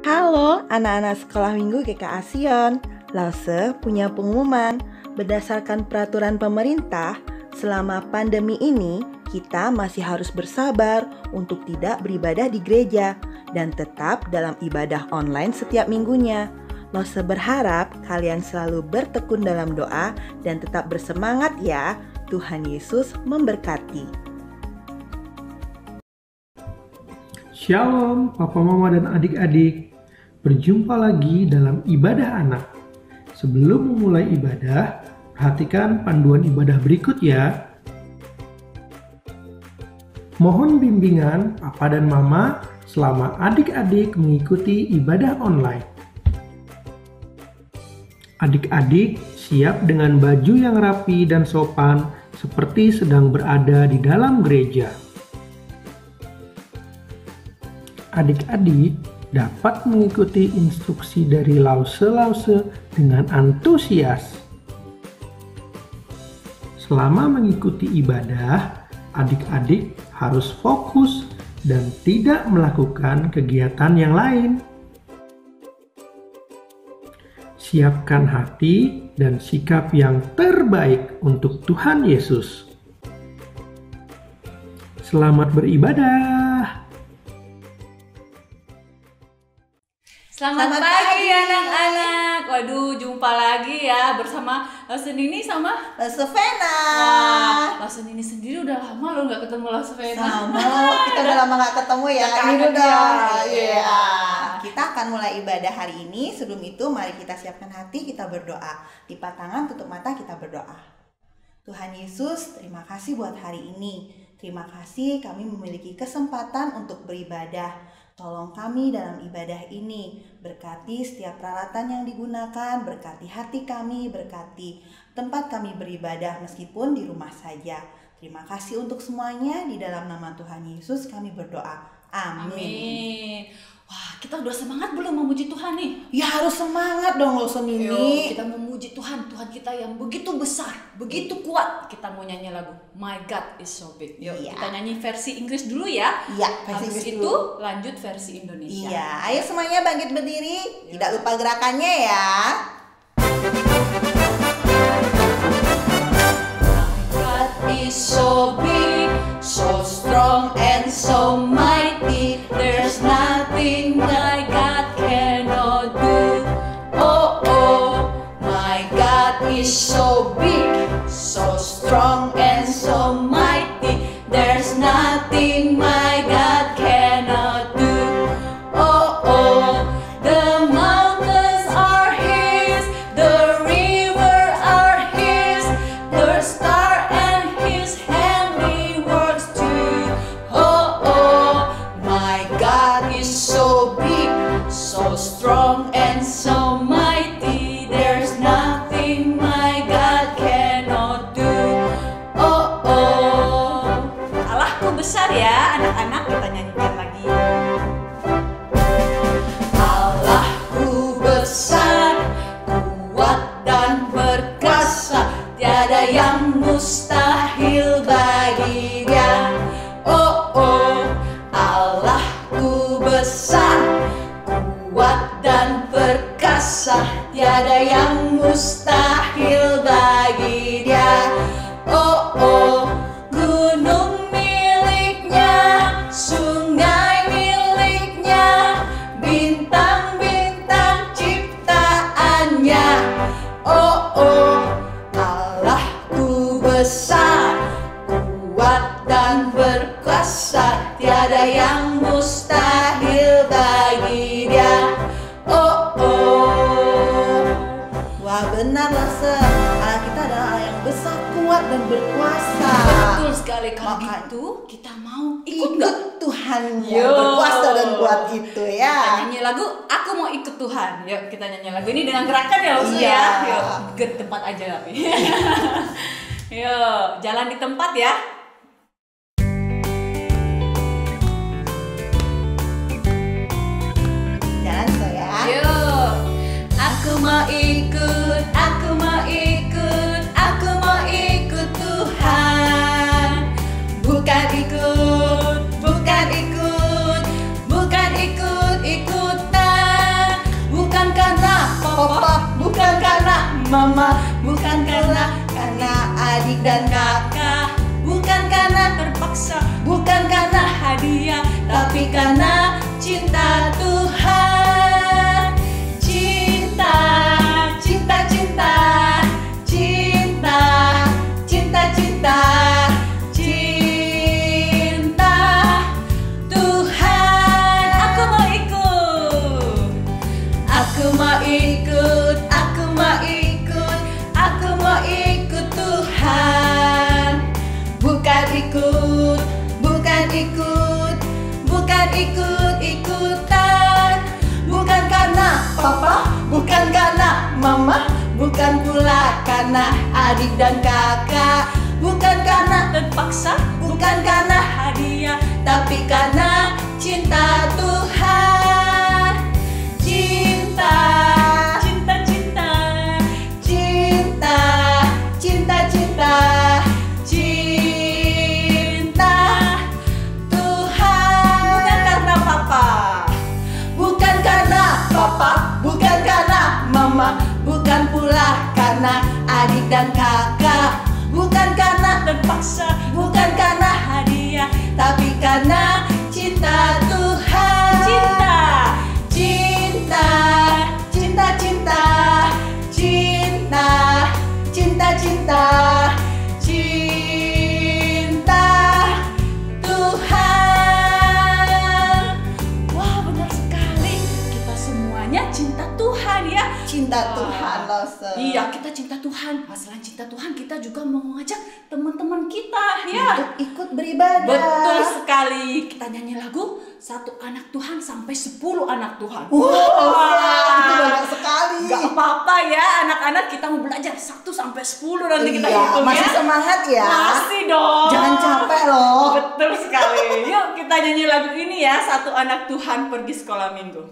Halo anak-anak sekolah minggu GKA Sion. Lause punya pengumuman. Berdasarkan peraturan pemerintah, selama pandemi ini kita masih harus bersabar untuk tidak beribadah di gereja dan tetap dalam ibadah online setiap minggunya. Lause berharap kalian selalu bertekun dalam doa dan tetap bersemangat ya. Tuhan Yesus memberkati. Shalom Papa Mama dan adik-adik. Berjumpa lagi dalam ibadah anak. Sebelum memulai ibadah, perhatikan panduan ibadah berikut ya. Mohon bimbingan Papa dan Mama selama adik-adik mengikuti ibadah online. Adik-adik siap dengan baju yang rapi dan sopan seperti sedang berada di dalam gereja. Adik-adik dapat mengikuti instruksi dari lause-lause dengan antusias. Selama mengikuti ibadah, adik-adik harus fokus dan tidak melakukan kegiatan yang lain. Siapkan hati dan sikap yang terbaik untuk Tuhan Yesus. Selamat beribadah. Selamat pagi anak-anak. Waduh, jumpa lagi ya bersama Lause Nini sama Lause Vena. Wah, Lause Nini sendiri udah lama loh nggak ketemu Lause Vena. Sama, kita udah lama gak ketemu ya. Kangen Ini udah. ya. Kita akan mulai ibadah hari ini. Sebelum itu mari kita siapkan hati, kita berdoa. Lipat tangan, tutup mata, kita berdoa. Tuhan Yesus, terima kasih buat hari ini. Terima kasih kami memiliki kesempatan untuk beribadah. Tolong kami dalam ibadah ini, berkati setiap peralatan yang digunakan, berkati hati kami, berkati tempat kami beribadah meskipun di rumah saja. Terima kasih untuk semuanya, di dalam nama Tuhan Yesus kami berdoa. Amin. Amin. Wah, kita udah semangat belum memuji Tuhan nih? Ya harus semangat dong Lause Nini. Yuk, kita memuji Tuhan, Tuhan kita yang begitu besar, begitu kuat. Kita mau nyanyi lagu My God is so big. Yuk, Iya. kita nyanyi versi Inggris dulu ya. Iya, versi Habis Inggris itu dulu. lanjut versi Indonesia. Iya, ayo semuanya bangkit berdiri. Tidak lupa gerakannya ya. God is so big, so strong and so mighty. There's nothing my God cannot do. Oh oh, my God is so big, so strong and so mighty. There's nothing my God cannot do. Oh oh, the mountains are His, the river are His, the star and His handiworks too. Oh oh, my God is so big, so strong and so mighty. There's nothing my God cannot do. Oh oh, Allahku besar ya anak-anak, kita nyanyikan lagi. Allahku besar, kuat dan berkuasa, tiada yang mustahil bagi Dia. Oh oh, Allahku besar, kuat dan perkasa, tiada yang mustahil bagi Dia. Oh oh, gunung miliknya, sungai miliknya, bintang-bintang ciptaannya. Oh oh, Allahku besar, kuat dan berkuasa, tiada yang mustahil bagi Dia. Oh oh. Wah benar Lause, Allah kita adalah Allah yang besar, kuat dan berkuasa. Betul sekali, kalau Maka- gitu kita mau ikut nggak? Ikut Tuhan Yo. yang berkuasa dan kuat itu Kita ya. nyanyi lagu Aku Mau Ikut Tuhan. Yuk kita nyanyi lagu ini dengan gerakan ya Lause Iya. ya. Yuk ke tempat aja tapi. Yuk jalan di tempat ya. Jalan so ya. Yuk. Aku mau ikut, aku mau ikut, aku mau ikut Tuhan. Bukan ikut, bukan ikut, bukan ikut-ikutan. mama, bukan karena adik dan kakak, bukan karena terpaksa, bukan karena hadiah, tapi karena cinta Tuhan. Cinta, cinta, cinta, cinta, cinta, cinta, cinta Tuhan. Aku mau ikut, Aku mau ikut, aku mau ikut, aku mau ikut Tuhan. Bukan ikut, bukan ikut, bukan ikut-ikutan. Bukan karena papa, bukan karena mama, bukan pula karena adik dan kakak, bukan karena terpaksa, bukan karena hadiah, tapi karena cinta Tuhan. Cinta, cinta, cinta, cinta, cinta, cinta, cinta Tuhan. bukan karena papa, Bukan karena papa, bukan karena mama, bukan pula karena adik dan kakak, bukan karena terpaksa, bukan karena hadiah, tapi karena cinta Tuhan. cinta, Cinta, cinta, cinta, cinta, cinta, cinta, cinta Tuhan. Wah, benar sekali. Kita semuanya cinta Tuhan ya. Cinta Wah. Tuhan loh, Sir. Iya, kita cinta Tuhan. Selain cinta Tuhan, kita juga mau mengajak teman-teman kita ya. Untuk ikut beribadah. Betul sekali. Kita nyanyi lagu satu anak Tuhan sampai 10 anak Tuhan. Wah, itu banyak sekali. Gak apa-apa ya, anak-anak, kita mau belajar 1 sampai 10 nanti kita Iya, hitung masih ya. semangat ya. Masih dong. Jangan capek loh. Betul sekali. Yuk kita nyanyi lagu ini ya, satu anak Tuhan pergi sekolah minggu.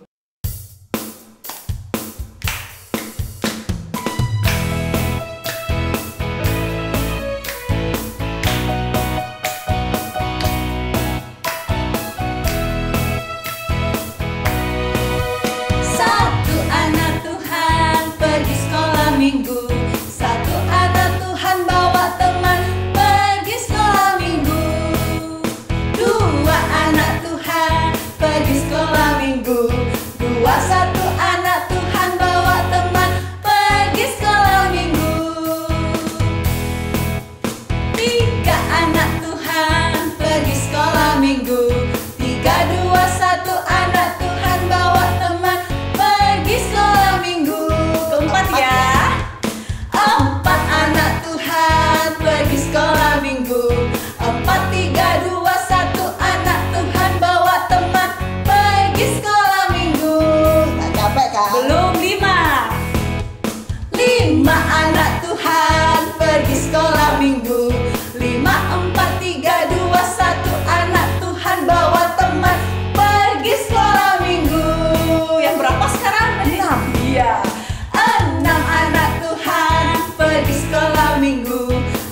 Satu anak Tuhan pergi sekolah minggu. Satu anak Tuhan bawa teman pergi sekolah minggu. Dua anak Tuhan pergi sekolah minggu. Dua satu anak Tuhan bawa teman pergi sekolah minggu. Tiga anak Tuhan pergi sekolah minggu. Tiga dua satu anak Tuhan bawa teman pergi sekolah minggu. Keempat ya. Empat anak Tuhan pergi sekolah minggu. Empat tiga dua satu anak Tuhan bawa teman pergi sekolah minggu. Tak capek kan? Belum 5. Lima anak Tuhan pergi sekolah minggu. Lima empat tiga dua satu anak Tuhan bawa teman pergi sekolah minggu. Yang berapa sekarang? 6. Iya. Enam anak Tuhan pergi sekolah minggu.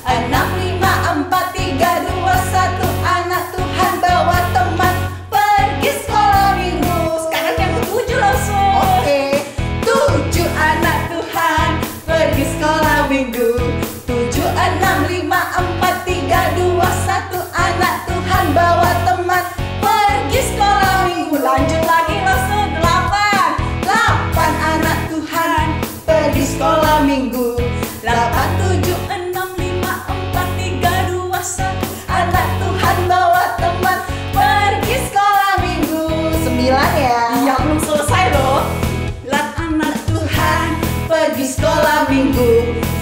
Enam lima empat tiga dua satu anak Tuhan bawa teman pergi sekolah minggu. Sekarang yang ke-7 langsung. Oke, tujuh anak Tuhan pergi sekolah minggu. Tujuh enam lima empat tiga dua satu anak Tuhan bawa teman pergi sekolah minggu. Lanjut lagi langsung 8. Delapan anak Tuhan pergi sekolah minggu. Delapan tujuh enam lima empat tiga dua satu anak Tuhan bawa teman pergi sekolah minggu. 9 ya. Iya, belum selesai loh. 8 anak Tuhan pergi sekolah minggu.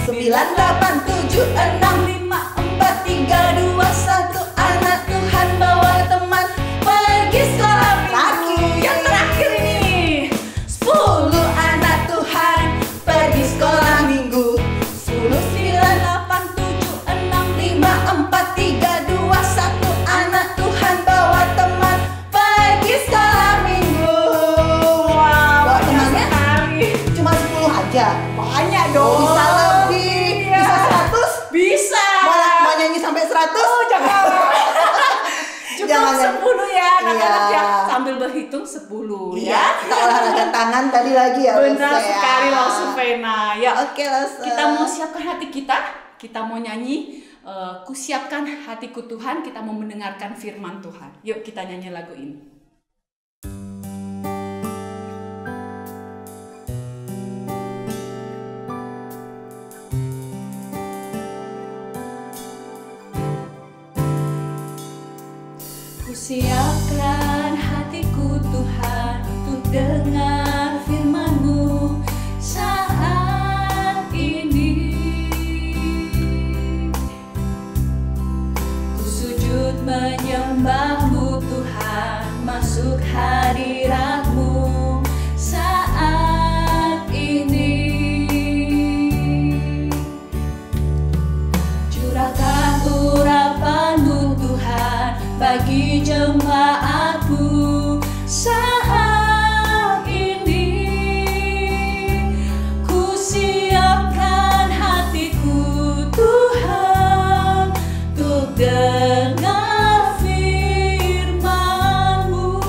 9 8 7 6 5 4 3 2 1 anak Tuhan bawa teman pergi sekolah minggu. Yang terakhir ini. 10 anak Tuhan pergi sekolah minggu. 10 9 8 7 6 5 4 3 2 1 anak Tuhan bawa teman pergi sekolah minggu. Wow, Bawa banyak temannya sekali. cuma 10 aja. Banyak dong. Bisa lebih. Iya. Bisa 100. Bisa 10 Iya, ya. kita olahraga tangan tadi lagi ya. Benar Lose, ya. sekali loh Sufena. Ya, Oke, Lose. kita mau siapkan hati kita mau nyanyi. Ku siapkan hatiku Tuhan, kita mau mendengarkan firman Tuhan. Yuk kita nyanyi lagu ini. Ku siapkan hatiku Tuhan untuk dengar firman-Mu saat ini. Ku sujud menyembah-Mu Tuhan, masuk hadirat-Mu saat ini. Curahkan urapan-Mu Tuhan bagi jemaat-Mu saat ini. Ku siapkan hatiku Tuhan untuk dengar firman-Mu.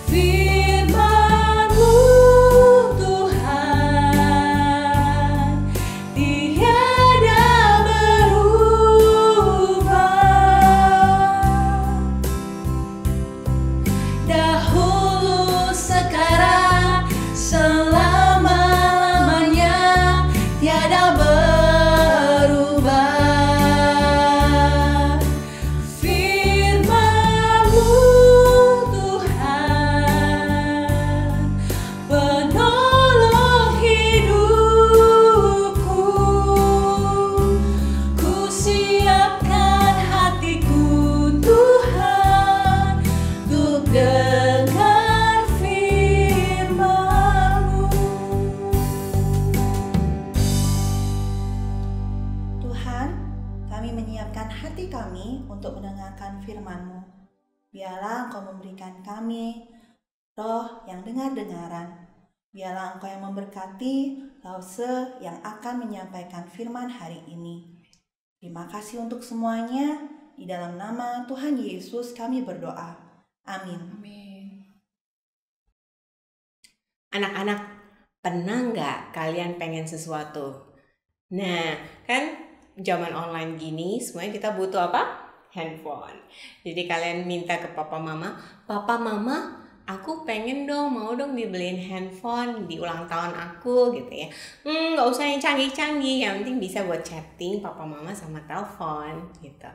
Firman-Mu Tuhan tiada dahulu, sekarang, selama-lamanya tiada berubah. Firman-Mu Tuhan, penolong hidupku. Ku siapkan hatiku Tuhan untuk dengar firman-Mu. Tuhan, kami menyiapkan hati kami untuk mendengarkan firman-Mu. Biarlah Engkau memberikan kami roh yang dengar-dengaran. Biarlah Engkau yang memberkati Lause yang akan menyampaikan firman hari ini. Terima kasih untuk semuanya. Di dalam nama Tuhan Yesus kami berdoa. Amin. Amin. Anak-anak, pernah nggak kalian pengen sesuatu? Nah, kan zaman online gini, semuanya kita butuh apa? Handphone. Jadi kalian minta ke papa mama, aku pengen dong, mau dong dibeliin handphone di ulang tahun aku gitu ya. Nggak usah yang canggih-canggih, yang penting bisa buat chatting papa mama sama telepon gitu.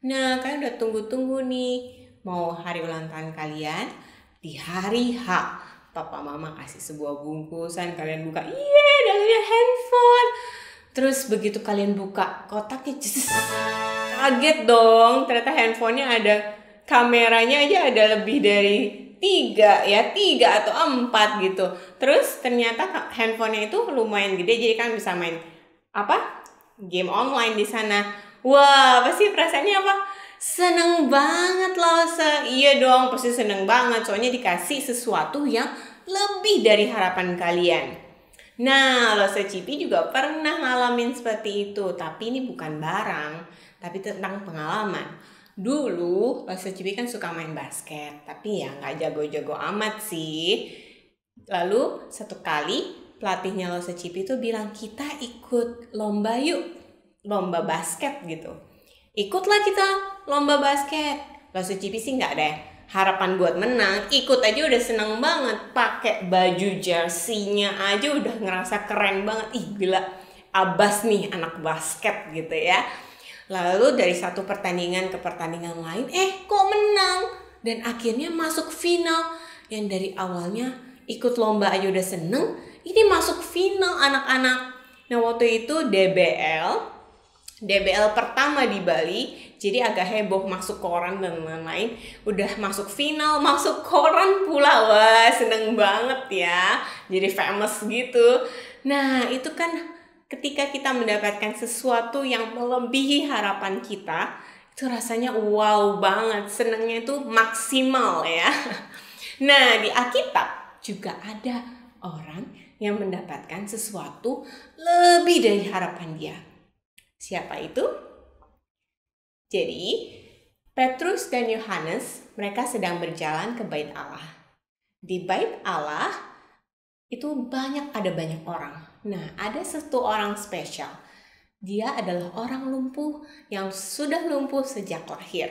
Nah, kalian udah tunggu-tunggu nih, mau hari ulang tahun kalian, di hari H papa mama kasih sebuah bungkusan, kalian buka, dalamnya handphone. Terus begitu kalian buka kotaknya, kaget dong, ternyata handphonenya ada kameranya aja ada lebih dari 3 atau 4 gitu. Terus ternyata handphonenya itu lumayan gede, jadi kan bisa main game online di sana. Wah, pasti perasaannya apa? Seneng banget loh. Iya dong, pasti seneng banget, soalnya dikasih sesuatu yang lebih dari harapan kalian. Nah, Lose Cipi juga pernah ngalamin seperti itu, tapi ini bukan barang, tapi tentang pengalaman. Dulu Lose Cipi kan suka main basket, tapi ya nggak jago-jago amat sih. Lalu satu kali pelatihnya Lose Cipi itu bilang, kita ikut lomba yuk, lomba basket gitu. Ikutlah kita lomba basket. Lose Cipi sih nggak deh harapan buat menang, ikut aja udah seneng banget, pakai baju jersey-nya aja udah ngerasa keren banget. Ih gila, abas nih anak basket gitu ya. Lalu dari satu pertandingan ke pertandingan lain, kok menang dan akhirnya masuk final. Yang dari awalnya ikut lomba aja udah seneng, ini masuk final anak-anak. Nah waktu itu DBL pertama di Bali, jadi agak heboh, masuk koran dan lain-lain. Udah masuk final, masuk koran pula. Wah, seneng banget ya. Jadi famous gitu. Nah, itu kan ketika kita mendapatkan sesuatu yang melebihi harapan kita, itu rasanya wow banget. Senengnya itu maksimal ya. Nah, di Alkitab juga ada orang yang mendapatkan sesuatu lebih dari harapan dia. Siapa itu? Jadi, Petrus dan Yohanes, mereka sedang berjalan ke bait Allah. Di bait Allah itu ada banyak orang. Nah, ada satu orang spesial. Dia adalah orang lumpuh yang sudah lumpuh sejak lahir.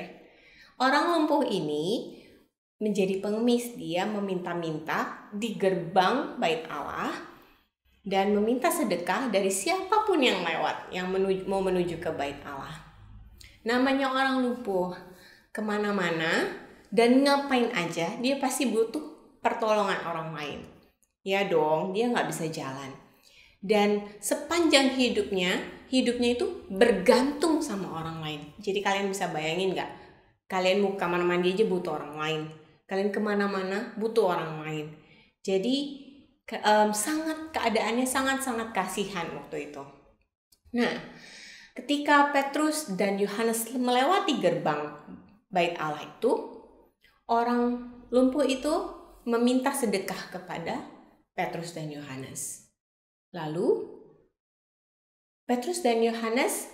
Orang lumpuh ini menjadi pengemis. Dia meminta-minta di gerbang bait Allah dan meminta sedekah dari siapapun yang lewat, yang mau menuju ke bait Allah. Namanya orang lumpuh, kemana-mana dan ngapain aja dia pasti butuh pertolongan orang lain. Ya dong, dia nggak bisa jalan. Dan sepanjang hidupnya itu bergantung sama orang lain. Jadi kalian bisa bayangin nggak? Kalian mau kemana-mana aja butuh orang lain. Kalian kemana-mana butuh orang lain. Jadi keadaannya sangat-sangat kasihan waktu itu. Nah, ketika Petrus dan Yohanes melewati gerbang bait Allah itu, orang lumpuh itu meminta sedekah kepada Petrus dan Yohanes. Lalu Petrus dan Yohanes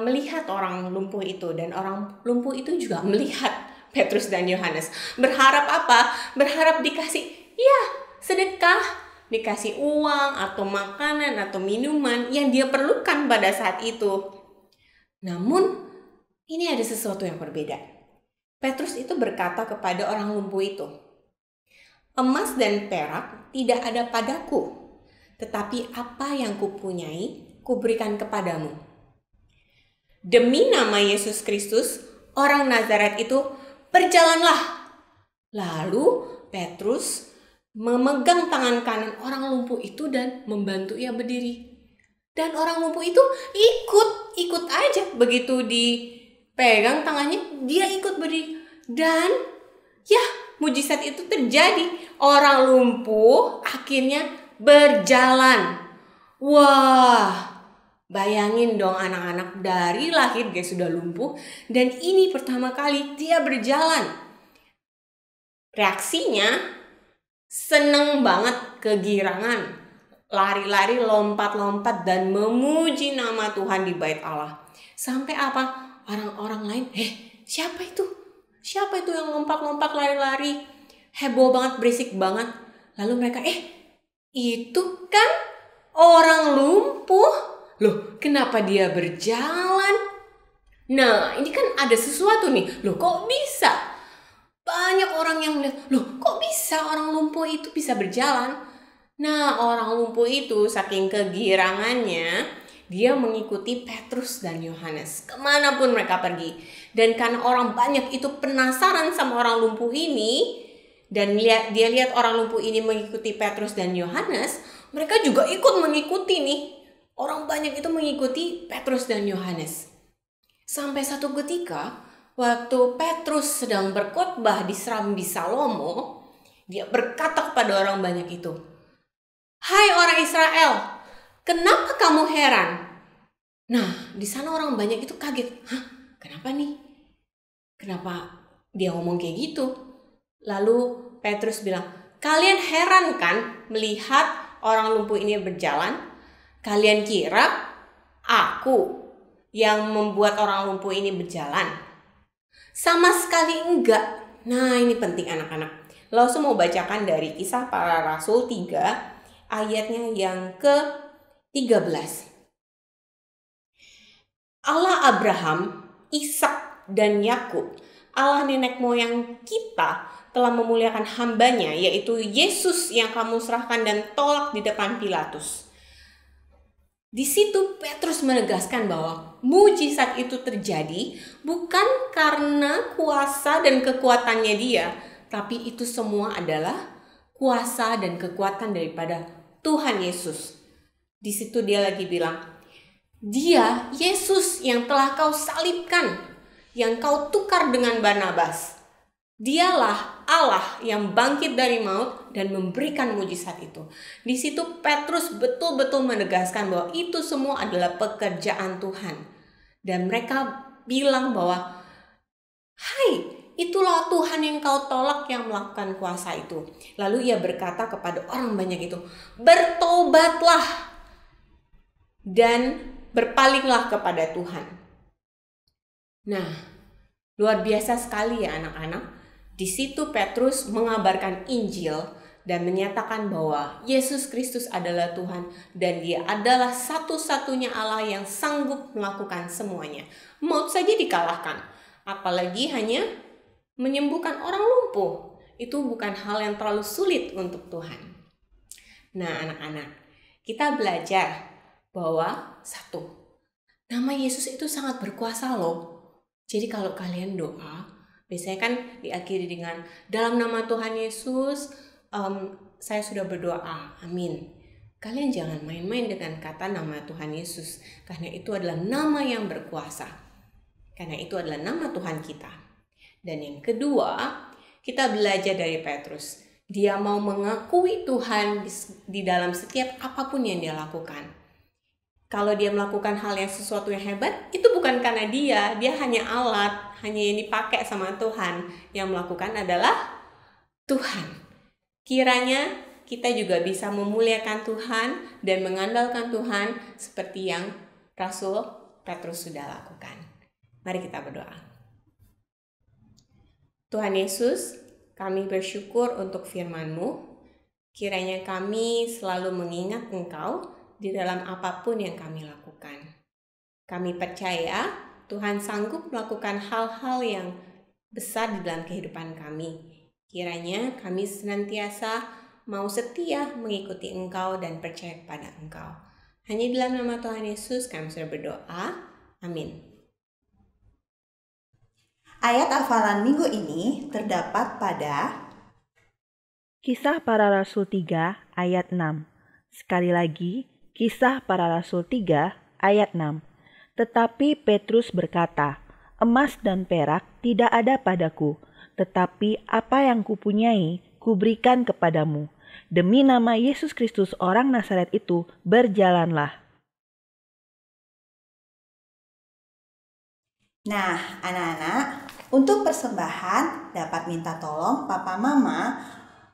melihat orang lumpuh itu, dan orang lumpuh itu juga melihat Petrus dan Yohanes. Berharap apa? Berharap dikasih sedekah, dikasih uang atau makanan atau minuman yang dia perlukan pada saat itu. Namun ini ada sesuatu yang berbeda. Petrus itu berkata kepada orang lumpuh itu, "Emas dan perak tidak ada padaku, tetapi apa yang kupunyai kuberikan kepadamu. Demi nama Yesus Kristus, orang Nazaret itu, berjalanlah." Lalu Petrus memegang tangan kanan orang lumpuh itu dan membantu ia berdiri. Dan orang lumpuh itu ikut aja. Begitu dipegang tangannya, dia ikut berdiri. Dan mujizat itu terjadi. Orang lumpuh akhirnya berjalan. Wah, bayangin dong, anak-anak dari lahir dia sudah lumpuh, dan ini pertama kali dia berjalan. Reaksinya seneng banget, kegirangan, lari-lari, lompat-lompat dan memuji nama Tuhan di bait Allah. Sampai apa? Orang-orang lain, siapa itu? Siapa itu yang lompat-lompat, lari-lari? Heboh banget, berisik banget. Lalu mereka, itu kan orang lumpuh. Loh, kenapa dia berjalan? Nah, ini kan ada sesuatu nih. Loh, kok bisa? Banyak orang yang melihat, loh kok bisa orang lumpuh itu bisa berjalan? Nah, orang lumpuh itu saking kegirangannya, dia mengikuti Petrus dan Yohanes kemanapun mereka pergi. Dan karena orang banyak itu penasaran sama orang lumpuh ini, dan dia lihat orang lumpuh ini mengikuti Petrus dan Yohanes, mereka juga ikut mengikuti nih. Orang banyak itu mengikuti Petrus dan Yohanes. Sampai satu ketika, waktu Petrus sedang berkhotbah di Serambi Salomo, dia berkata kepada orang banyak itu, "Hai orang Israel, kenapa kamu heran?" Nah, di sana orang banyak itu kaget. Kenapa nih? Kenapa dia ngomong kayak gitu? Lalu Petrus bilang, "Kalian heran kan melihat orang lumpuh ini berjalan? Kalian kira aku yang membuat orang lumpuh ini berjalan? Sama sekali enggak." Nah, ini penting anak-anak. Langsung mau bacakan dari Kisah Para Rasul 3 ayatnya yang ke-13. Allah Abraham, Ishak dan Yakub, Allah nenek moyang kita, telah memuliakan hambanya, yaitu Yesus yang kamu serahkan dan tolak di depan Pilatus. Di situ Petrus menegaskan bahwa mujizat itu terjadi bukan karena kuasa dan kekuatannya dia, tapi itu semua adalah kuasa dan kekuatan daripada Tuhan Yesus. Di situ dia lagi bilang, "Dia, Yesus yang telah kau salibkan, yang kau tukar dengan Barnabas. Dialah Allah yang bangkit dari maut dan memberikan mujizat itu." Di situ Petrus betul-betul menegaskan bahwa itu semua adalah pekerjaan Tuhan. Dan mereka bilang bahwa, "Hai, itulah Tuhan yang kau tolak yang melakukan kuasa itu." Lalu ia berkata kepada orang banyak itu, "Bertobatlah dan berpalinglah kepada Tuhan." Nah, luar biasa sekali ya anak-anak. Di situ Petrus mengabarkan Injil dan menyatakan bahwa Yesus Kristus adalah Tuhan dan Dia adalah satu-satunya Allah yang sanggup melakukan semuanya. Maut saja dikalahkan, apalagi hanya menyembuhkan orang lumpuh. Itu bukan hal yang terlalu sulit untuk Tuhan. Nah, anak-anak, kita belajar bahwa satu, nama Yesus itu sangat berkuasa loh. Jadi kalau kalian doa, biasanya kan diakhiri dengan dalam nama Tuhan Yesus, saya sudah berdoa, amin. Kalian jangan main-main dengan kata nama Tuhan Yesus, karena itu adalah nama yang berkuasa. Karena itu adalah nama Tuhan kita. Dan yang kedua, kita belajar dari Petrus. Dia mau mengakui Tuhan di dalam setiap apapun yang dia lakukan. Kalau dia melakukan hal yang sesuatu yang hebat, itu bukan karena dia hanya alat, hanya yang dipakai sama Tuhan. Yang melakukan adalah Tuhan. Kiranya kita juga bisa memuliakan Tuhan dan mengandalkan Tuhan seperti yang Rasul Petrus sudah lakukan. Mari kita berdoa. Tuhan Yesus, kami bersyukur untuk firman-Mu. Kiranya kami selalu mengingat Engkau di dalam apapun yang kami lakukan. Kami percaya Tuhan sanggup melakukan hal-hal yang besar di dalam kehidupan kami. Kiranya kami senantiasa mau setia mengikuti Engkau dan percaya kepada Engkau. Hanya dalam nama Tuhan Yesus kami sudah berdoa. Amin. Ayat hafalan minggu ini terdapat pada Kisah Para Rasul 3 ayat 6. Sekali lagi, Kisah Para Rasul 3 ayat 6. Tetapi Petrus berkata, emas dan perak tidak ada padaku, tetapi apa yang kupunyai, kuberikan kepadamu. Demi nama Yesus Kristus orang Nazaret itu, berjalanlah. Nah, anak-anak, untuk persembahan dapat minta tolong Papa Mama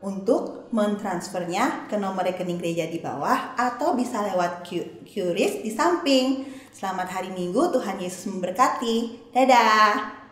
untuk mentransfernya ke nomor rekening gereja di bawah atau bisa lewat QRIS di samping. Selamat hari Minggu, Tuhan Yesus memberkati. Dadah!